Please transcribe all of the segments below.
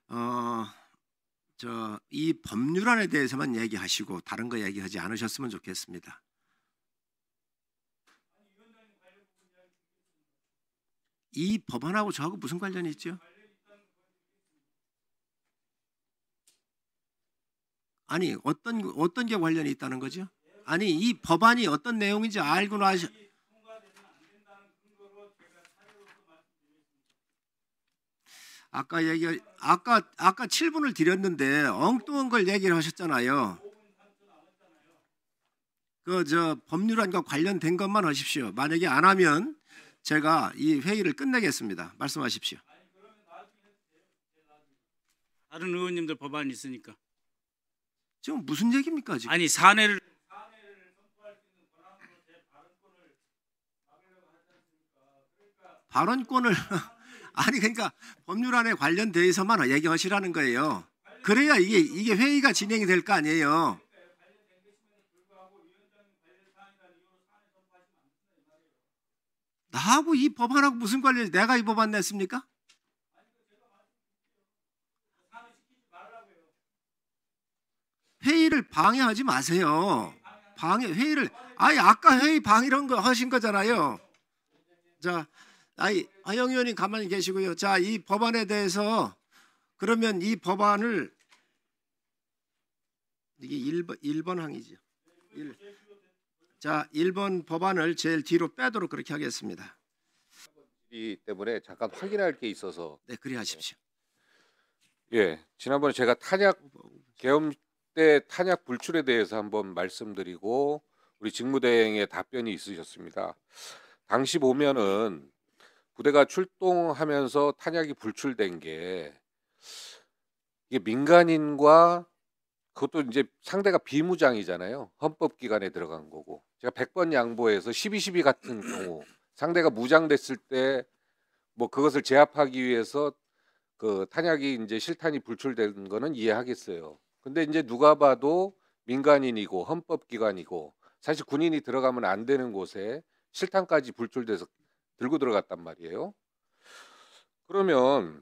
어, 이 법률안에 대해서만 얘기하시고 다른 거 얘기하지 않으셨으면 좋겠습니다. 이 법안하고 저하고 무슨 관련이 있죠? 아니 어떤 게 관련이 있다는 거죠? 아니 이 법안이 어떤 내용인지 알고 나시. 아까 7분을 드렸는데 엉뚱한 걸 얘기를 하셨잖아요. 법률안과 관련된 것만 하십시오. 만약에 안 하면 제가 이 회의를 끝내겠습니다. 말씀하십시오. 다른 의원님들 법안이 있으니까. 지금 무슨 얘기입니까 지금? 아니 사내를 발언권을 아니 그러니까 법률안에 관련돼서만 얘기하시라는 거예요. 그래야 이게 회의가 진행이 될 거 아니에요. 나하고 이 법안하고 무슨 관련이? 내가 이 법안 냈습니까? 회의를 방해하지 마세요. 회의를 아까 회의 방해한 거 하신 거잖아요. 자, 하영 의원님 가만히 계시고요. 자, 이 법안에 대해서 그러면 이 법안을 이게 1번 항이죠. 자, 1번 법안을 제일 뒤로 빼도록 그렇게 하겠습니다. 이 때문에 잠깐 확인할 게 있어서. 네, 그리 하십시오. 예, 지난번에 제가 탄약 계엄 때 탄약 불출에 대해서 한번 말씀드리고 우리 직무대행의 답변이 있으셨습니다. 당시 보면은 부대가 출동하면서 탄약이 불출된 게 이게 민간인과 그것도 이제 상대가 비무장이잖아요. 헌법기관에 들어간 거고. 제가 100번 양보해서 12.12 같은 경우 상대가 무장됐을 때 뭐 그것을 제압하기 위해서 그 탄약이 이제 실탄이 불출된 거는 이해하겠어요. 근데 이제 누가 봐도 민간인이고 헌법기관이고 사실 군인이 들어가면 안 되는 곳에 실탄까지 불출돼서 들고 들어갔단 말이에요. 그러면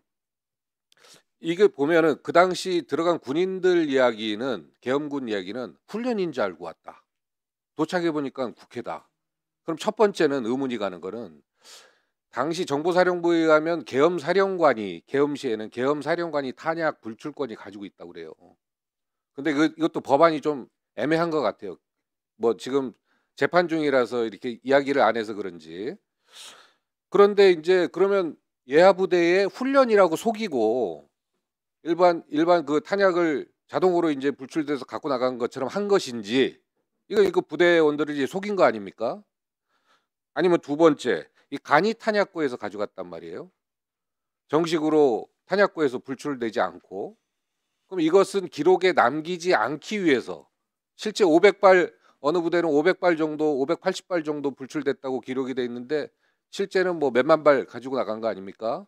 이게 보면은 그 당시 들어간 군인들 이야기는 계엄군 이야기는 훈련인 줄 알고 왔다. 도착해 보니까 국회다. 그럼 첫 번째는 의문이 가는 거는 당시 정보사령부에 의하면 계엄사령관이 계엄 시에는 계엄사령관이 탄약 불출권이 가지고 있다고 그래요. 근데 이것도 법안이 좀 애매한 것 같아요. 뭐 지금 재판 중이라서 이렇게 이야기를 안 해서 그런지. 그런데 이제 그러면 예하부대의 훈련이라고 속이고 일반 그 탄약을 자동으로 이제 불출돼서 갖고 나간 것처럼 한 것인지 이거 부대원들을 속인 거 아닙니까? 아니면 두 번째 이 간이 탄약고에서 가져갔단 말이에요. 정식으로 탄약고에서 불출되지 않고 그럼 이것은 기록에 남기지 않기 위해서 실제 500발 어느 부대는 500발 정도 580발 정도 불출됐다고 기록이 돼 있는데 실제는 뭐 몇만 발 가지고 나간 거 아닙니까?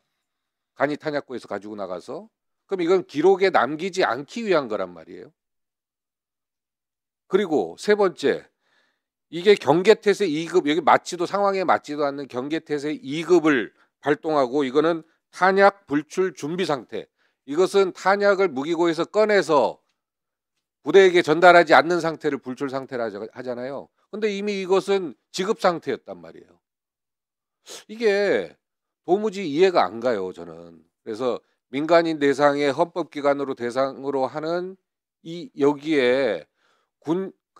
간이 탄약고에서 가지고 나가서 그럼 이건 기록에 남기지 않기 위한 거란 말이에요. 그리고 세 번째 이게 경계태세 2급 여기 상황에 맞지도 않는 경계태세 2급을 발동하고 이거는 탄약 불출 준비 상태. 이것은 탄약을 무기고에서 꺼내서 부대에게 전달하지 않는 상태를 불출 상태라 하잖아요. 근데 이미 이것은 지급 상태였단 말이에요. 이게 도무지 이해가 안 가요, 저는. 그래서 민간인 대상의 헌법기관으로 대상으로 하는 여기에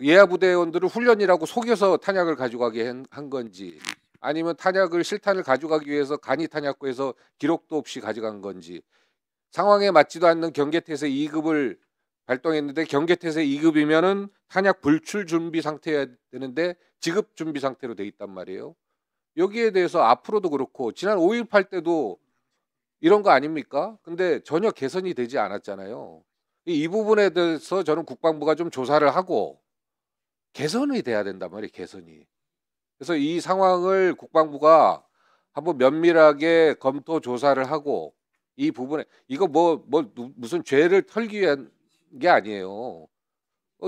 예하부대원들을 훈련이라고 속여서 탄약을 가져가게 한 건지 아니면 실탄을 가져가기 위해서 간이 탄약고에서 기록도 없이 가져간 건지 상황에 맞지도 않는 경계태세 2급을 발동했는데 경계태세 2급이면은 탄약 불출 준비 상태여야 되는데 지급 준비 상태로 돼 있단 말이에요. 여기에 대해서 앞으로도 그렇고 지난 5.18 때도 이런 거 아닙니까? 근데 전혀 개선이 되지 않았잖아요. 이 부분에 대해서 저는 국방부가 좀 조사를 하고 개선이 돼야 된단 말이에요. 개선이. 그래서 이 상황을 국방부가 한번 면밀하게 검토 조사를 하고 이 부분에 이거 무슨 죄를 털기 위한 게 아니에요.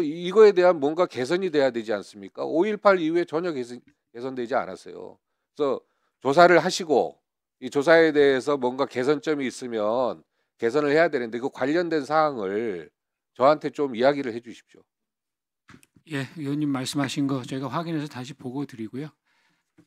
이거에 대한 뭔가 개선이 돼야 되지 않습니까? 5.18 이후에 전혀 개선되지 않았어요. 그래서 조사를 하시고 이 조사에 대해서 뭔가 개선점이 있으면 개선을 해야 되는데 그 관련된 사항을 저한테 좀 이야기를 해 주십시오. 예, 의원님 말씀하신 거 저희가 확인해서 다시 보고 드리고요.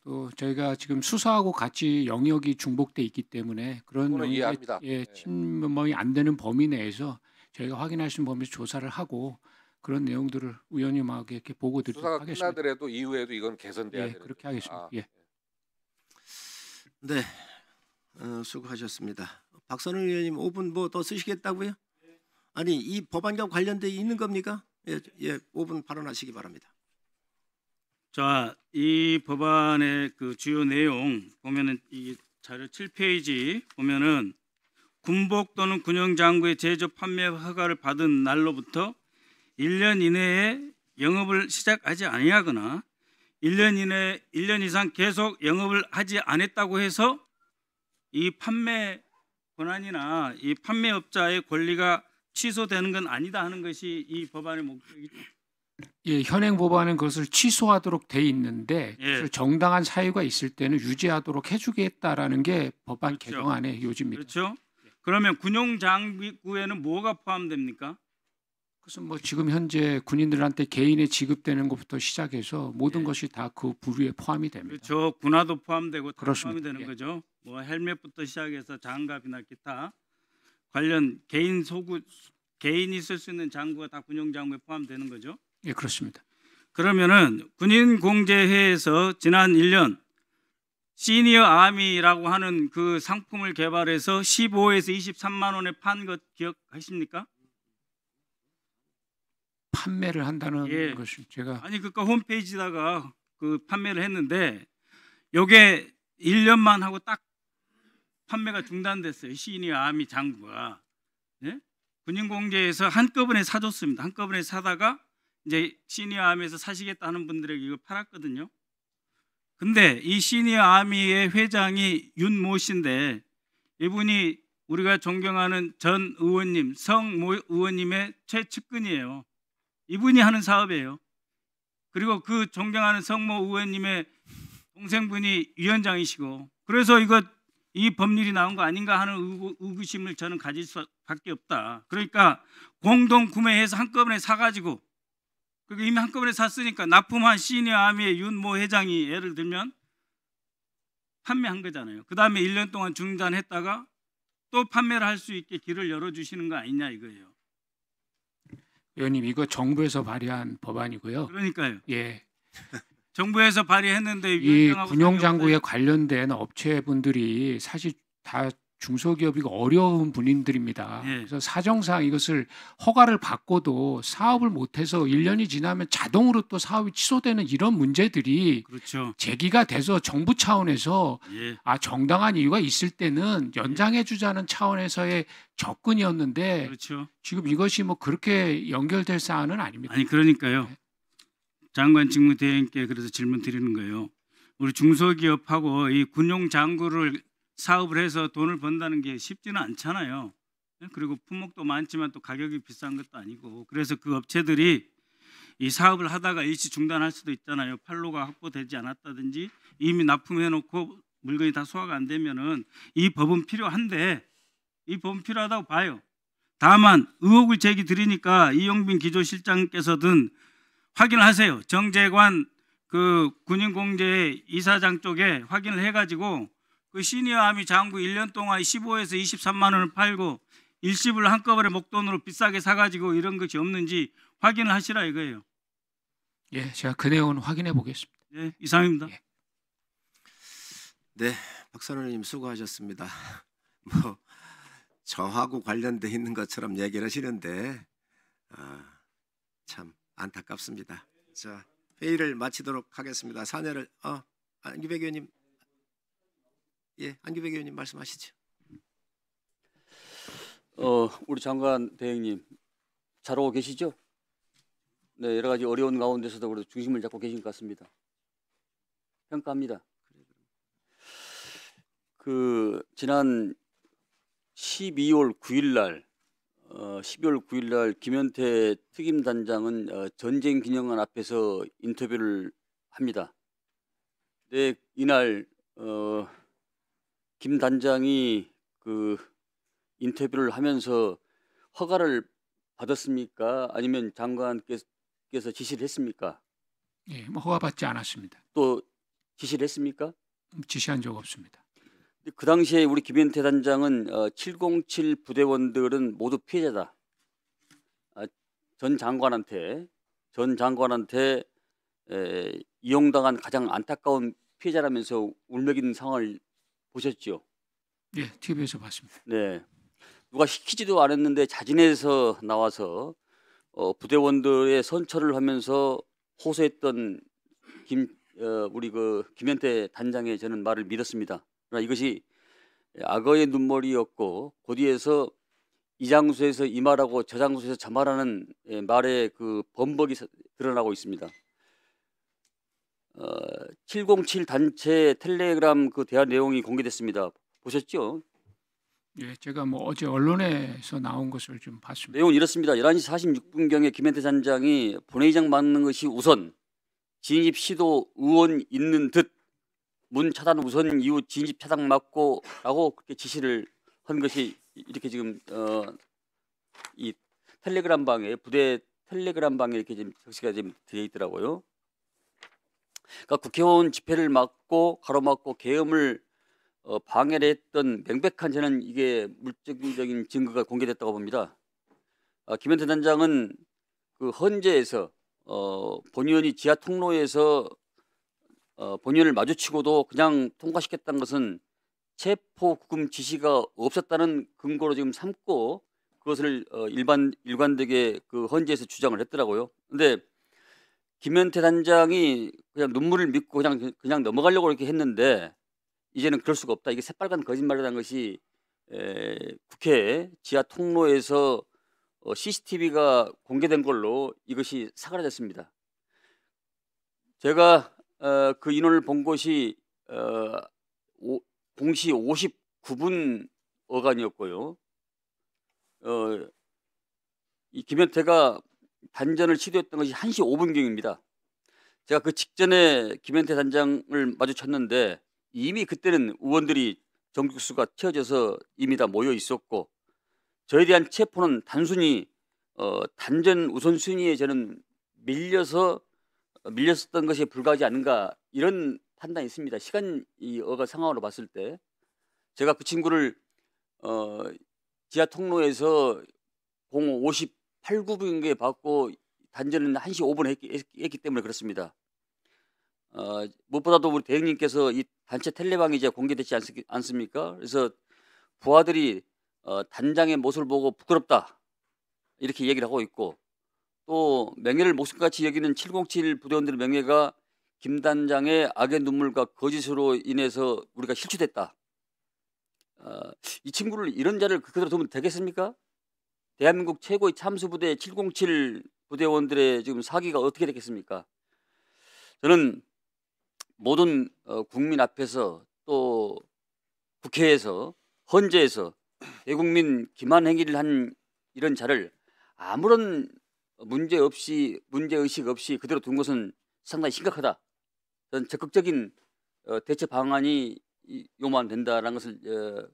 또 저희가 지금 수사하고 같이 영역이 중복돼 있기 때문에 그런 그거는 영역에 이해합니다. 예, 침범이 안 되는 범위 내에서 저희가 확인할 수 있는 범위에서 조사를 하고 그런 내용들을 의원님하고 이렇게 보고 드리도록 수사가 하겠습니다. 끝나더라도 이후에도 이건 개선돼야 예, 되는 그렇게 거죠. 하겠습니다. 예. 네, 수고하셨습니다. 박선웅 의원님 5분 뭐 더 쓰시겠다고요? 아니 이 법안과 관련돼 있는 겁니까? 예, 5분 발언하시기 바랍니다. 자, 이 법안의 그 주요 내용 보면은 이 자료 7페이지 보면은 군복 또는 군용 장구의 제조 판매 허가를 받은 날로부터 1년 이내에 영업을 시작하지 아니하거나 1년 이상 계속 영업을 하지 않았다고 해서 이 판매 권한이나 이 판매업자의 권리가 취소되는 건 아니다 하는 것이 이 법안의 목적이죠. 예, 현행 법안은 그것을 취소하도록 돼 있는데 예. 그래서 정당한 사유가 있을 때는 유지하도록 해주겠다라는 게 법안 그렇죠. 개정안의 요지입니다. 그렇죠? 그러면 군용 장구에는 뭐가 포함됩니까? 그래서 뭐 지금 현재 군인들한테 개인에 지급되는 것부터 시작해서 모든 예. 것이 다 그 부류에 포함이 됩니다. 그렇죠. 군화도 포함되고 다 그렇습니다. 포함이 되는 예. 거죠. 뭐 헬멧부터 시작해서 장갑이나 기타 관련 개인이 쓸 수 있는 장구가 다 군용 장구에 포함되는 거죠. 예, 그렇습니다. 그러면은 군인 공제회에서 지난 1년 시니어 아미라고 하는 그 상품을 개발해서 15에서 23만 원에 판 것 기억하십니까? 판매를 한다는 예. 것이 제가 아니 그러니까 홈페이지다가 그 판매를 했는데 요게 1년만 하고 딱 판매가 중단됐어요. 시니어 아미 장구가. 예? 군인 공제에서 한꺼번에 사줬습니다. 한꺼번에 사다가 이제 시니어 아미에서 사시겠다 하는 분들에게 이거 팔았거든요. 근데 이 시니어 아미의 회장이 윤모 씨인데 이분이 우리가 존경하는 전 의원님, 성모 의원님의 최측근이에요. 이분이 하는 사업이에요. 그리고 그 존경하는 성모 의원님의 동생분이 위원장이시고 그래서 이 법률이 나온 거 아닌가 하는 의구심을 저는 가질 수밖에 없다. 그러니까 공동 구매해서 한꺼번에 사가지고 그리고 이미 한꺼번에 샀으니까 납품한 시니어 아미의 윤모 회장이 예를 들면 판매한 거잖아요. 그 다음에 1년 동안 중단했다가 또 판매를 할 수 있게 길을 열어주시는 거 아니냐 이거예요. 의원님 이거 정부에서 발의한 법안이고요. 그러니까요. 예, 정부에서 발의했는데 이 위원장하고 군용 상의 장구에 없어요. 관련된 업체분들이 사실 다 중소기업이고 어려운 분들입니다. 예. 그래서 사정상 이것을 허가를 받고도 사업을 못해서 1년이 지나면 자동으로 또 사업이 취소되는 이런 문제들이 그렇죠. 제기가 돼서 정부 차원에서 예. 정당한 이유가 있을 때는 연장해 주자는 차원에서의 접근이었는데 그렇죠. 지금 이것이 뭐 그렇게 연결될 사안은 아닙니다. 아니 그러니까요. 장관 직무대행께 그래서 질문 드리는 거예요. 우리 중소기업하고 이 군용 장구를 사업을 해서 돈을 번다는 게 쉽지는 않잖아요. 그리고 품목도 많지만 또 가격이 비싼 것도 아니고 그래서 그 업체들이 이 사업을 하다가 일시 중단할 수도 있잖아요. 판로가 확보되지 않았다든지 이미 납품해놓고 물건이 다 소화가 안 되면은 이 법은 필요한데 이 법은 필요하다고 봐요. 다만 의혹을 제기 드리니까 이용빈 기조실장께서든 확인을 하세요. 정재관 그 군인공제 이사장 쪽에 확인을 해가지고 그 시니어 아미 장구 1년 동안 15에서 23만 원을 팔고 일시불 한꺼번에 목돈으로 비싸게 사가지고 이런 것이 없는지 확인을 하시라 이거예요. 예, 제가 그 내용은 확인해 보겠습니다. 네, 이상입니다. 예. 네, 박선우님 수고하셨습니다. 뭐 저하고 관련돼 있는 것처럼 얘기를 하시는데 참 안타깝습니다. 자, 회의를 마치도록 하겠습니다. 사내를 안규백 의원님, 예, 안규백 의원님 말씀하시죠. 우리 장관 대행님 잘 오고 계시죠? 네, 여러 가지 어려운 가운데서도 그래도 중심을 잡고 계신 것 같습니다. 평가합니다. 그 지난 12월 9일 날 12월 9일 날 김현태 특임단장은 전쟁기념관 앞에서 인터뷰를 합니다. 네, 이날 김 단장이 그 인터뷰를 하면서 허가를 받았습니까? 아니면 장관께서 지시를 했습니까? 예, 뭐 허가받지 않았습니다. 또 지시를 했습니까? 지시한 적 없습니다. 그 당시에 우리 김현태 단장은 707 부대원들은 모두 피해자다. 전 장관한테 이용당한 가장 안타까운 피해자라면서 울먹이는 상황을 보셨죠? 예, TV에서 봤습니다. 네, 누가 시키지도 않았는데 자진해서 나와서 부대원들의 선처를 하면서 호소했던 우리 그 김현태 단장의 저는 말을 믿었습니다. 그러나 이것이 악어의 눈물이었고 그 뒤에서 이 장소에서 이 말하고 저 장소에서 저 말하는 말의 그 범벅이 드러나고 있습니다. 707 단체 텔레그램 그 대화 내용이 공개됐습니다. 보셨죠? 예, 제가 뭐 어제 언론에서 나온 것을 좀 봤습니다. 내용은 이렇습니다. 11시 46분경에 김현태 단장이 본회의장 막는 것이 우선, 진입 시도 의원 있는 듯 문 차단 우선 이후 진입 차단 막고 라고 그렇게 지시를 한 것이 이렇게 지금 이 텔레그램 방에 부대 텔레그램 방에 이렇게 지금 적시가 지금 되어 있더라고요. 그러니까 국회의원 집회를 막고 가로막고 계엄을 방해를 했던 명백한 저는 이게 물적인 증거가 공개됐다고 봅니다. 김현태 단장은 그 헌재에서 본의원이 지하 통로에서 본의원을 마주치고도 그냥 통과시켰다는 것은 체포 구금 지시가 없었다는 근거로 지금 삼고 그것을 일관되게 그 헌재에서 주장을 했더라고요. 근데 김현태 단장이 그냥 눈물을 믿고 그냥 넘어가려고 이렇게 했는데 이제는 그럴 수가 없다. 이게 새빨간 거짓말이라는 것이 국회 지하 통로에서 CCTV가 공개된 걸로 이것이 사그라졌습니다. 제가 그 인원을 본 것이 공시 59분 어간이었고요. 이 김현태가 단전을 시도했던 것이 1시 5분경입니다. 제가 그 직전에 김현태 단장을 마주쳤는데 이미 그때는 의원들이 정국수가 채워져서 이미 다 모여 있었고 저에 대한 체포는 단순히 단전 우선순위에 저는 밀렸었던 것에 불과하지 않은가 이런 판단이 있습니다. 시간 어가 상황으로 봤을 때 제가 그 친구를 지하 통로에서 58,9분에 받고 단전은 1시 5분에 했기 때문에 그렇습니다. 무엇보다도 우리 대행님께서 이 단체 텔레방이 이제 공개되지 않습니까? 그래서 부하들이 단장의 모습을 보고 부끄럽다 이렇게 얘기를 하고 있고 또 명예를 목숨같이 여기는 707 부대원들의 명예가 김 단장의 악의 눈물과 거짓으로 인해서 우리가 실추됐다. 이 친구를 이런 자를 그대로 두면 되겠습니까? 대한민국 최고의 참수부대 707 부대원들의 지금 사기가 어떻게 되겠습니까? 저는 모든 국민 앞에서 또 국회에서 헌재에서 대국민 기만 행위를 한 이런 자를 아무런 문제의식 없이 그대로 둔 것은 상당히 심각하다. 저는 적극적인 대처 방안이 요만된다라는 것을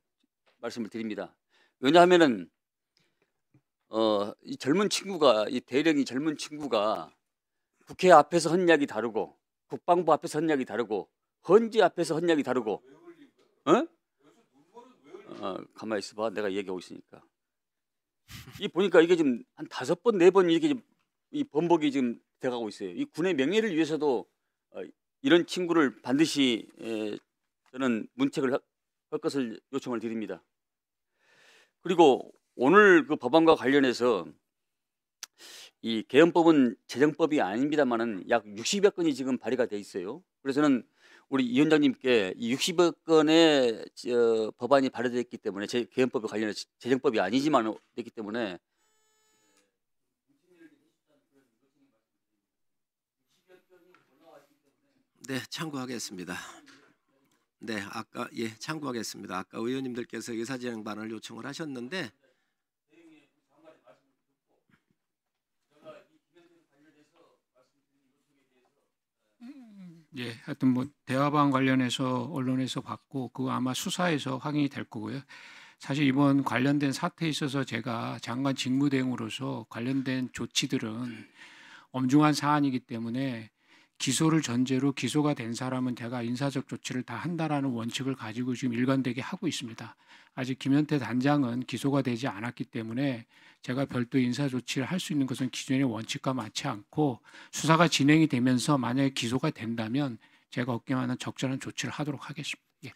말씀을 드립니다. 왜냐하면은 이 젊은 친구가 이 대령이 젊은 친구가 국회 앞에서 한 이야기 다르고 국방부 앞에서 한 이야기 다르고 헌재 앞에서 한 이야기 다르고 가만히 있어봐. 내가 얘기하고 있으니까. 이 보니까 이게 지금 한 5번 4번 이렇게 이 번복이 지금 돼가고 있어요. 이 군의 명예를 위해서도 이런 친구를 반드시 저는 문책을 할 것을 요청을 드립니다. 그리고 오늘 그 법안과 관련해서 이 개헌법은 재정법이 아닙니다만은 약 60여 건이 지금 발의가 돼 있어요. 그래서 저는 우리 이 위원장님께 이 60여 건의 법안이 발의됐기 때문에 개헌법에 관련해서 재정법이 아니지만 됐기 때문에 네, 참고하겠습니다. 네, 아까 참고하겠습니다. 아까 의원님들께서 의사진행반을 요청을 하셨는데 예, 하여튼 뭐 대화방 관련해서 언론에서 봤고 그거 아마 수사에서 확인이 될 거고요. 사실 이번 관련된 사태에 있어서 제가 장관 직무대행으로서 관련된 조치들은 엄중한 사안이기 때문에 기소를 전제로 기소가 된 사람은 제가 인사적 조치를 다 한다라는 원칙을 가지고 지금 일관되게 하고 있습니다. 아직 김현태 단장은 기소가 되지 않았기 때문에 제가 별도 인사 조치를 할 수 있는 것은 기존의 원칙과 맞지 않고 수사가 진행이 되면서 만약에 기소가 된다면 제가 어깨만한 적절한 조치를 하도록 하겠습니다. 예.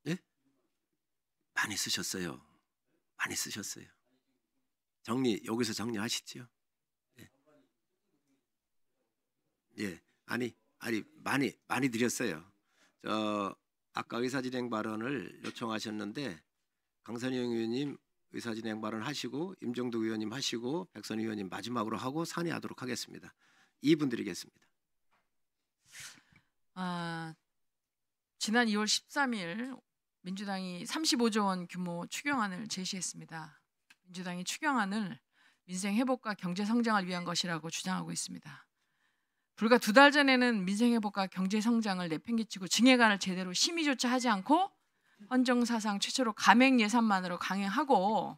예? 많이 쓰셨어요. 많이 쓰셨어요. 정리 여기서 정리하시죠. 예. 예. 아니 많이 드렸어요. 저 아까 의사진행 발언을 요청하셨는데 강선영 의원님 의사진행 발언 하시고 임종덕 의원님 하시고 백선 의원님 마지막으로 하고 산의하도록 하겠습니다. 2분 드리겠습니다. 지난 2월 13일 민주당이 35조 원 규모 추경안을 제시했습니다. 민주당이 추경안을 민생 회복과 경제 성장을 위한 것이라고 주장하고 있습니다. 불과 2달 전에는 민생 회복과 경제 성장을 내팽개치고 증액안을 제대로 심의조차 하지 않고 헌정사상 최초로 감액 예산만으로 강행하고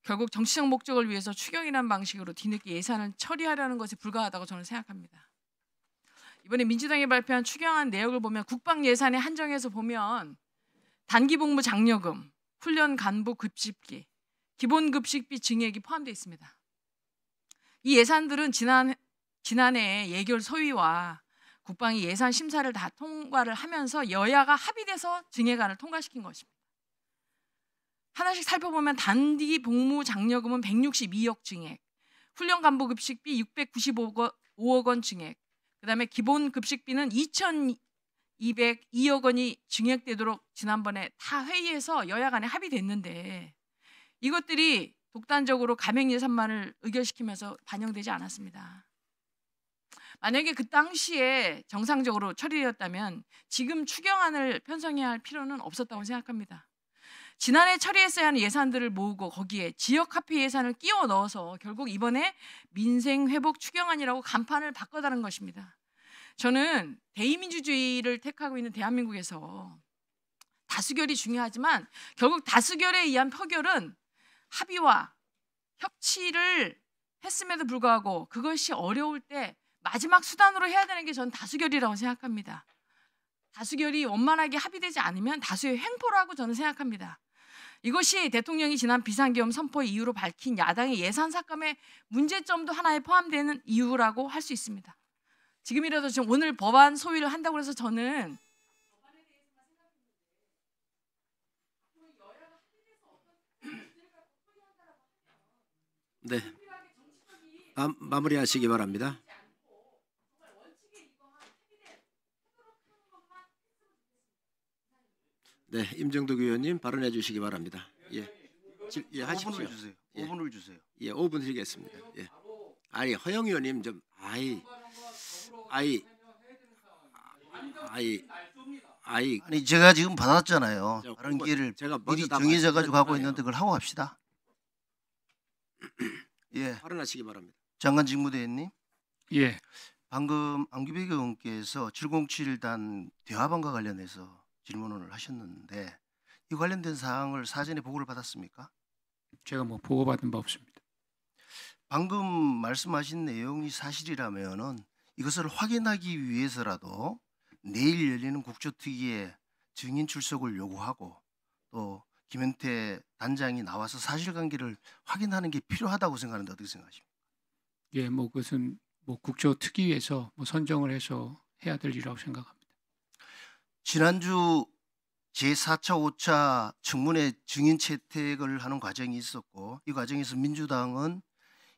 결국 정치적 목적을 위해서 추경이라는 방식으로 뒤늦게 예산을 처리하려는 것에 불과하다고 저는 생각합니다. 이번에 민주당이 발표한 추경안 내역을 보면 국방 예산에 한정해서 보면 단기복무 장려금, 훈련 간부 급식비, 기본급식비 증액이 포함되어 있습니다. 이 예산들은 지난해 예결 소위와 국방위 예산 심사를 다 통과를 하면서 여야가 합의돼서 증액안을 통과시킨 것입니다. 하나씩 살펴보면 단기 복무 장려금은 162억 증액, 훈련 간부 급식비 695억 원 증액, 그다음에 기본 급식비는 2,202억 원이 증액되도록 지난번에 다 회의해서 여야 간에 합의됐는데 이것들이 독단적으로 감액 예산만을 의결시키면서 반영되지 않았습니다. 만약에 그 당시에 정상적으로 처리되었다면 지금 추경안을 편성해야 할 필요는 없었다고 생각합니다. 지난해 처리했어야 하는 예산들을 모으고 거기에 지역화폐 예산을 끼워 넣어서 결국 이번에 민생회복 추경안이라고 간판을 바꿔다는 것입니다. 저는 대의민주주의를 택하고 있는 대한민국에서 다수결이 중요하지만 결국 다수결에 의한 표결은 합의와 협치를 했음에도 불구하고 그것이 어려울 때 마지막 수단으로 해야 되는 게 저는 다수결이라고 생각합니다. 다수결이 원만하게 합의되지 않으면 다수의 횡포라고 저는 생각합니다. 이것이 대통령이 지난 비상계엄 선포 이후로 밝힌 야당의 예산 삭감의 문제점도 하나에 포함되는 이유라고 할 수 있습니다. 지금이라도 지금 오늘 법안 소위를 한다고 해서 저는 네, 마무리하시기 바랍니다. 네, 임종덕 의원님 발언해 주시기 바랍니다. 예, 하십시오. 5분을 주세요. 예. 5분을 주세요. 예, 5분 드리겠습니다. 예. 아니 허영 의원님 좀 아니 제가 지금 받았잖아요. 자, 다른 기회를 제가 미리 먼저 다 정해져 가지고 하고 말씀드렸잖아요. 있는데 그걸 하고 합시다. 예, 발언하시기 바랍니다. 장관 직무대행님, 예. 방금 안규백 의원께서 707단 대화방과 관련해서 질문을 하셨는데 이 관련된 사항을 사전에 보고를 받았습니까? 제가 뭐 보고받은 바 없습니다. 방금 말씀하신 내용이 사실이라면은 이것을 확인하기 위해서라도 내일 열리는 국조특위에 증인 출석을 요구하고 또 김현태 단장이 나와서 사실관계를 확인하는 게 필요하다고 생각하는데 어떻게 생각하십니까? 예, 뭐 그것은 뭐 국조특위에서 뭐 선정을 해서 해야 될 일이라고 생각합니다. 지난주 제4차, 5차 청문회 증인 채택을 하는 과정이 있었고 이 과정에서 민주당은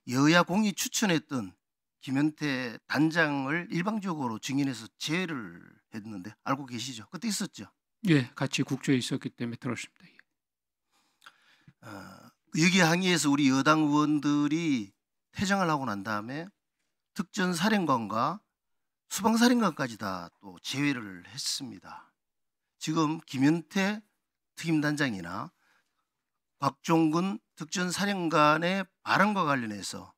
여야 공이 추천했던 김현태 단장을 일방적으로 증인해서 제외를 했는데 알고 계시죠? 그때 있었죠? 예, 같이 국조에 있었기 때문에 들었습니다. 예. 여기 항의해서 우리 여당 의원들이 퇴장을 하고 난 다음에 특전사령관과 수방사령관까지 다 또 제외를 했습니다. 지금 김현태 특임단장이나 곽종근 특전사령관의 발언과 관련해서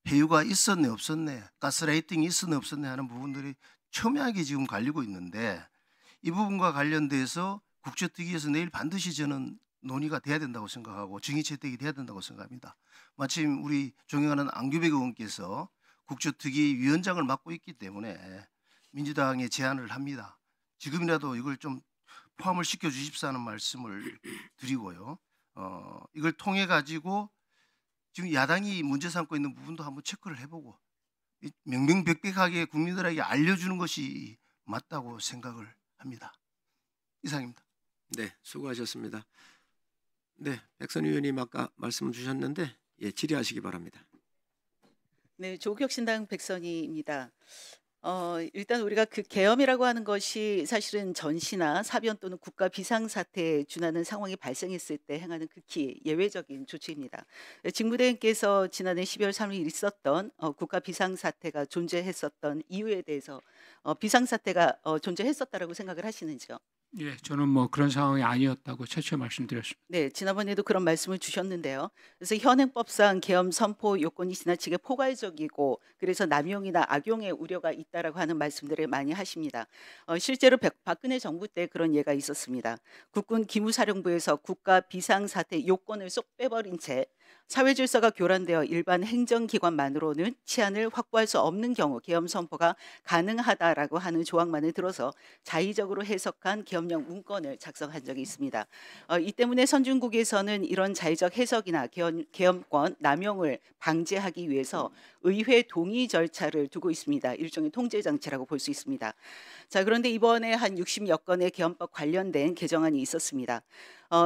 회유가 있었네 없었네, 가스라이팅이 있었네 없었네 하는 부분들이 첨예하게 지금 갈리고 있는데 이 부분과 관련돼서 국조특위에서 내일 반드시 저는 논의가 돼야 된다고 생각하고 증인 채택이 돼야 된다고 생각합니다. 마침 우리 존경하는 안규백 의원께서 국조특위 위원장을 맡고 있기 때문에 민주당에 제안을 합니다. 지금이라도 이걸 좀 포함을 시켜 주십사 하는 말씀을 드리고요. 이걸 통해 가지고 지금 야당이 문제 삼고 있는 부분도 한번 체크를 해보고 명명백백하게 국민들에게 알려주는 것이 맞다고 생각을 합니다. 이상입니다. 네, 수고하셨습니다. 네, 백선 의원님 아까 말씀 주셨는데 질의하시기 바랍니다. 네, 조국혁신당 백선희입니다. 일단 우리가 그 계엄이라고 하는 것이 사실은 전시나 사변 또는 국가 비상사태에 준하는 상황이 발생했을 때 행하는 극히 예외적인 조치입니다. 직무대행께서 지난해 12월 3일 있었던 국가 비상사태가 존재했었던 이유에 대해서 비상사태가 존재했었다라고 생각을 하시는지요? 예, 저는 뭐 그런 상황이 아니었다고 최초에 말씀드렸습니다. 네, 지난번에도 그런 말씀을 주셨는데요. 그래서 현행법상 계엄 선포 요건이 지나치게 포괄적이고 그래서 남용이나 악용의 우려가 있다라고 하는 말씀들을 많이 하십니다. 실제로 박근혜 정부 때 그런 예가 있었습니다. 국군 기무사령부에서 국가 비상사태 요건을 쏙 빼버린 채 사회질서가 교란되어 일반 행정기관만으로는 치안을 확보할 수 없는 경우 계엄 선포가 가능하다라고 하는 조항만을 들어서 자의적으로 해석한 계엄령 문건을 작성한 적이 있습니다. 이 때문에 선진국에서는 이런 자의적 해석이나 계엄권 남용을 방지하기 위해서 의회 동의 절차를 두고 있습니다. 일종의 통제 장치라고 볼 수 있습니다. 자, 그런데 이번에 한 60여 건의 계엄법 관련된 개정안이 있었습니다.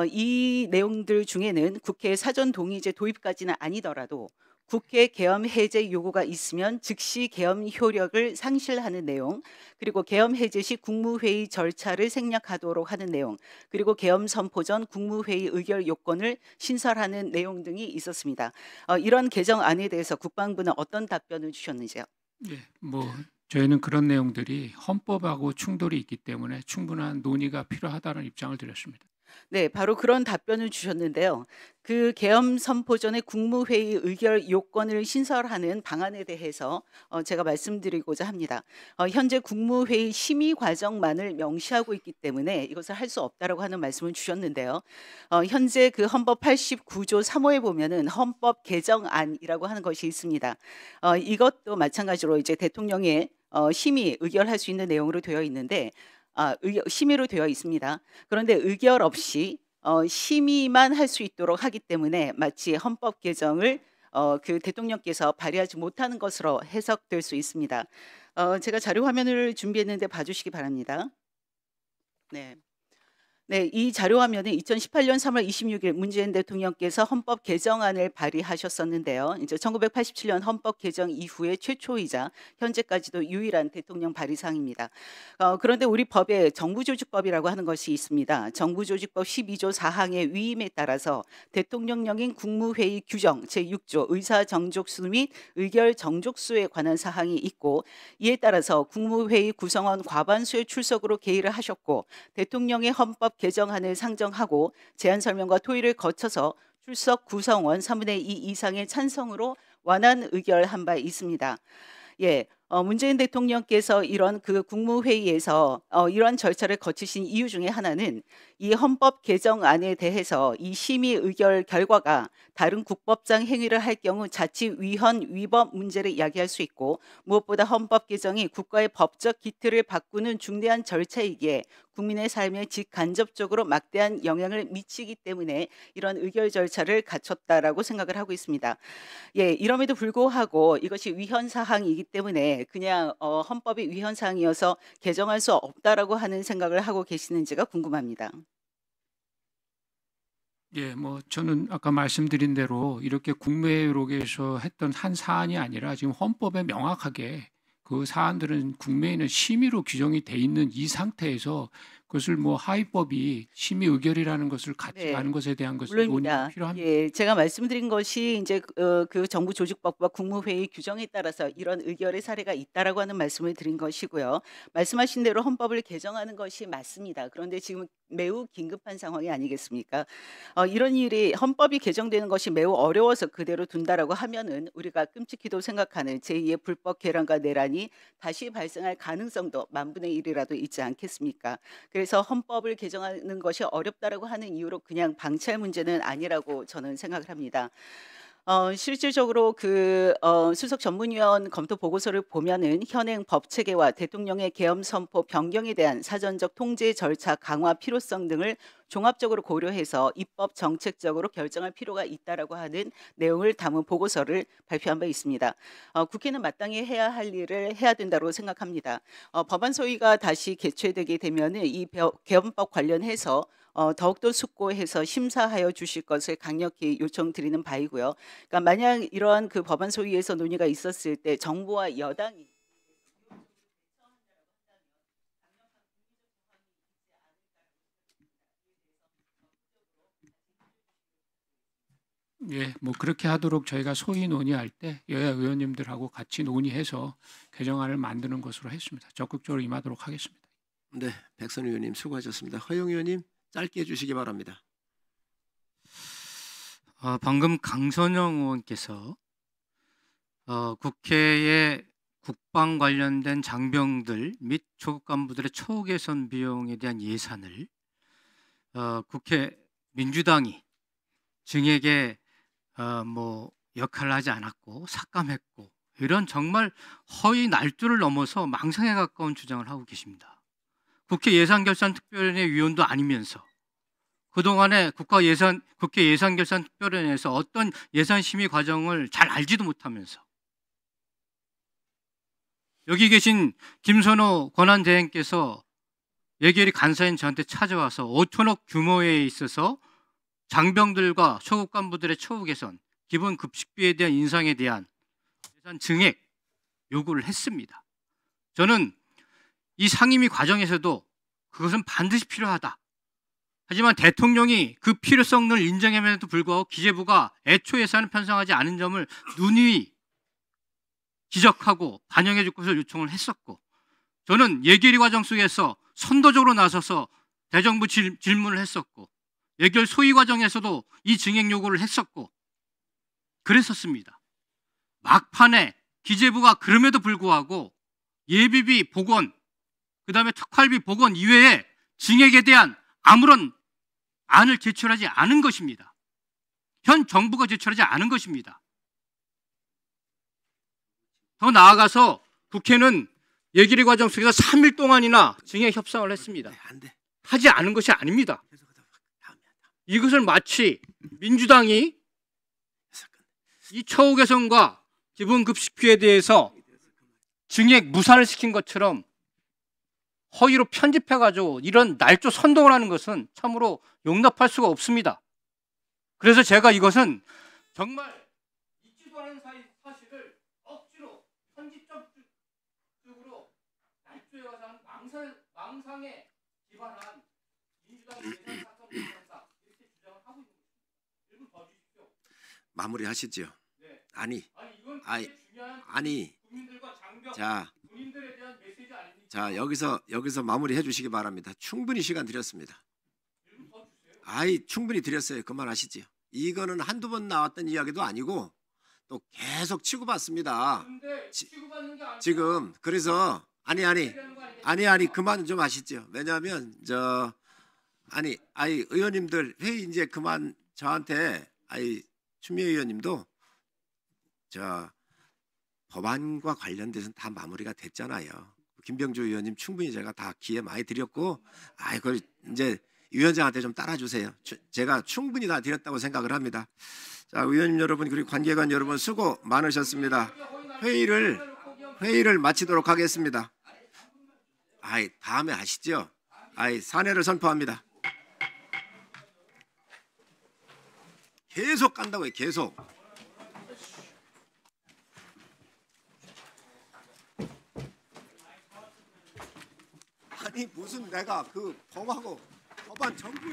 이 내용들 중에는 국회 사전 동의제 도입까지는 아니더라도 국회 계엄 해제 요구가 있으면 즉시 계엄 효력을 상실하는 내용, 그리고 계엄 해제 시 국무회의 절차를 생략하도록 하는 내용, 그리고 계엄 선포 전 국무회의 의결 요건을 신설하는 내용 등이 있었습니다. 이런 개정안에 대해서 국방부는 어떤 답변을 주셨는지요? 예, 뭐 저희는 그런 내용들이 헌법하고 충돌이 있기 때문에 충분한 논의가 필요하다는 입장을 드렸습니다. 네, 바로 그런 답변을 주셨는데요. 그 계엄 선포 전에 국무회의 의결 요건을 신설하는 방안에 대해서 제가 말씀드리고자 합니다. 현재 국무회의 심의 과정만을 명시하고 있기 때문에 이것을 할 수 없다라고 하는 말씀을 주셨는데요. 현재 그 헌법 89조 3호에 보면은 헌법 개정안이라고 하는 것이 있습니다. 이것도 마찬가지로 이제 대통령의 심의 의결할 수 있는 내용으로 되어 있는데 심의로 되어 있습니다. 그런데 의결 없이 심의만 할 수 있도록 하기 때문에 마치 헌법 개정을 그 대통령께서 발의하지 못하는 것으로 해석될 수 있습니다. 제가 자료 화면을 준비했는데 봐주시기 바랍니다. 네. 네, 이 자료 화면은 2018년 3월 26일 문재인 대통령께서 헌법 개정안을 발의하셨었는데요. 이제 1987년 헌법 개정 이후에 최초이자 현재까지도 유일한 대통령 발의사항입니다. 그런데 우리 법에 정부조직법이라고 하는 것이 있습니다. 정부조직법 12조 4항의 위임에 따라서 대통령령인 국무회의 규정 제6조 의사정족수 및 의결정족수에 관한 사항이 있고, 이에 따라서 국무회의 구성원 과반수의 출석으로 개의를 하셨고, 대통령의 헌법 개정안을 상정하고 제안 설명과 토의를 거쳐서 출석 구성원 3분의 2 이상의 찬성으로 완안 의결한 바 있습니다. 예, 문재인 대통령께서 이런 그 국무회의에서 이러한 절차를 거치신 이유 중에 하나는 이 헌법 개정안에 대해서 이 심의 의결 결과가 다른 국법상 행위를 할 경우 자칫 위헌 위법 문제를 야기할 수 있고, 무엇보다 헌법 개정이 국가의 법적 기틀을 바꾸는 중대한 절차이기에 국민의 삶에 직간접적으로 막대한 영향을 미치기 때문에 이런 의결 절차를 갖췄다라고 생각을 하고 있습니다. 예, 이럼에도 불구하고 이것이 위헌 사항이기 때문에 그냥 헌법이 위헌 사항이어서 개정할 수 없다라고 하는 생각을 하고 계시는지가 궁금합니다. 예, 뭐 저는 아까 말씀드린 대로 이렇게 국무회의록에서 했던 한 사안이 아니라 지금 헌법에 명확하게 그 사안들은 국무회의는 심의로 규정이 돼 있는 이 상태에서 그것을 뭐 하위법이 심의 의결이라는 것을 갖지 네, 않은 것에 대한 것을 물론입니다. 논의가 필요합니다. 예, 제가 말씀드린 것이 이제 그 정부조직법과 국무회의 규정에 따라서 이런 의결의 사례가 있다라고 하는 말씀을 드린 것이고요. 말씀하신 대로 헌법을 개정하는 것이 맞습니다. 그런데 지금 매우 긴급한 상황이 아니겠습니까? 이런 일이 헌법이 개정되는 것이 매우 어려워서 그대로 둔다라고 하면은 우리가 끔찍히도 생각하는 제2의 불법 괴란과 내란이 다시 발생할 가능성도 만분의 1이라도 있지 않겠습니까? 그래서 그래서 헌법을 개정하는 것이 어렵다라고 하는 이유로 그냥 방치할 문제는 아니라고 저는 생각을 합니다. 실질적으로 수석 전문위원 검토 보고서를 보면은 현행 법 체계와 대통령의 계엄 선포 변경에 대한 사전적 통제 절차 강화 필요성 등을 종합적으로 고려해서 입법 정책적으로 결정할 필요가 있다라고 하는 내용을 담은 보고서를 발표한 바 있습니다. 국회는 마땅히 해야 할 일을 해야 된다고 생각합니다. 법안 소위가 다시 개최되게 되면은 이 계엄법 관련해서 더욱더 숙고해서 심사하여 주실 것을 강력히 요청드리는 바이고요. 그러니까 만약 이러한 그 법안 소위에서 논의가 있었을 때 정부와 여당이 예, 뭐 그렇게 하도록 저희가 소위 논의할 때 여야 의원님들하고 같이 논의해서 개정안을 만드는 것으로 했습니다. 적극적으로 임하도록 하겠습니다. 네, 백선 의원님 수고하셨습니다. 허영 의원님 짧게 해주시기 바랍니다. 방금 강선영 의원께서 국회의 국방 관련된 장병들 및 초급 간부들의 처우 개선 비용에 대한 예산을 국회 민주당이 증액에 역할을 하지 않았고 삭감했고 이런 정말 허위 날조를 넘어서 망상에 가까운 주장을 하고 계십니다. 국회 예산결산특별위원회 위원도 아니면서 그동안에 국회 예산결산특별위원회에서 어떤 예산심의 과정을 잘 알지도 못하면서 여기 계신 김선호 권한대행께서 예결위 간사인 저한테 찾아와서 5천억 규모에 있어서 장병들과 초급 간부들의 처우 개선, 기본 급식비에 대한 인상에 대한 예산 증액 요구를 했습니다. 저는 이 상임위 과정에서도 그것은 반드시 필요하다. 하지만 대통령이 그 필요성을 인정함에도 불구하고 기재부가 애초 예산을 편성하지 않은 점을 누누이 지적하고 반영해 줄 것을 요청을 했었고 저는 예결위 과정 속에서 선도적으로 나서서 대정부 질문을 했었고 예결 소위 과정에서도 이 증액 요구를 했었고 그랬었습니다. 막판에 기재부가 그럼에도 불구하고 예비비 복원 그다음에 특활비 복원 이외에 증액에 대한 아무런 안을 제출하지 않은 것입니다. 현 정부가 제출하지 않은 것입니다. 더 나아가서 국회는 예결위 과정 속에서 3일 동안이나 증액 협상을 했습니다. 하지 않은 것이 아닙니다. 이것을 마치 민주당이 이 처우 개선과 기본급식비에 대해서 증액 무산을 시킨 것처럼 허위로 편집해가지고 이런 날조 선동을 하는 것은 참으로 용납할 수가 없습니다. 그래서 제가 이것은 정말 있지도 않은 사실을 억지로 편집적으로 날조해서 하는 망상에 기반한 민주당 예산 사건 공사 이렇게 주장을 하고 있는 것입니다. 1분 더 주십시오. 마무리하시죠. 네. 아니 국민들과 장병 군인들에 대한 메시지 아닙니까? 자 여기서 마무리해 주시기 바랍니다. 충분히 시간 드렸습니다. 충분히 드렸어요. 그만하시지요. 이거는 한두 번 나왔던 이야기도 아니고 또 계속 치고받습니다. 지금 그래서 아니 그만 좀 하시죠. 왜냐하면 의원님들 회의 이제 그만 저한테 추미애 의원님도 법안과 관련돼서는 다 마무리가 됐잖아요. 김병주 의원님 충분히 제가 다 기회 많이 드렸고 그걸 이제 위원장한테 좀 따라주세요. 제가 충분히 다 드렸다고 생각을 합니다. 자, 의원님 여러분 그리고 관계관 여러분 수고 많으셨습니다. 회의를 마치도록 하겠습니다. 다음에 하시죠. 산회를 선포합니다. 계속 간다고요. 계속. 무슨 내가 그 법하고 법안 정부에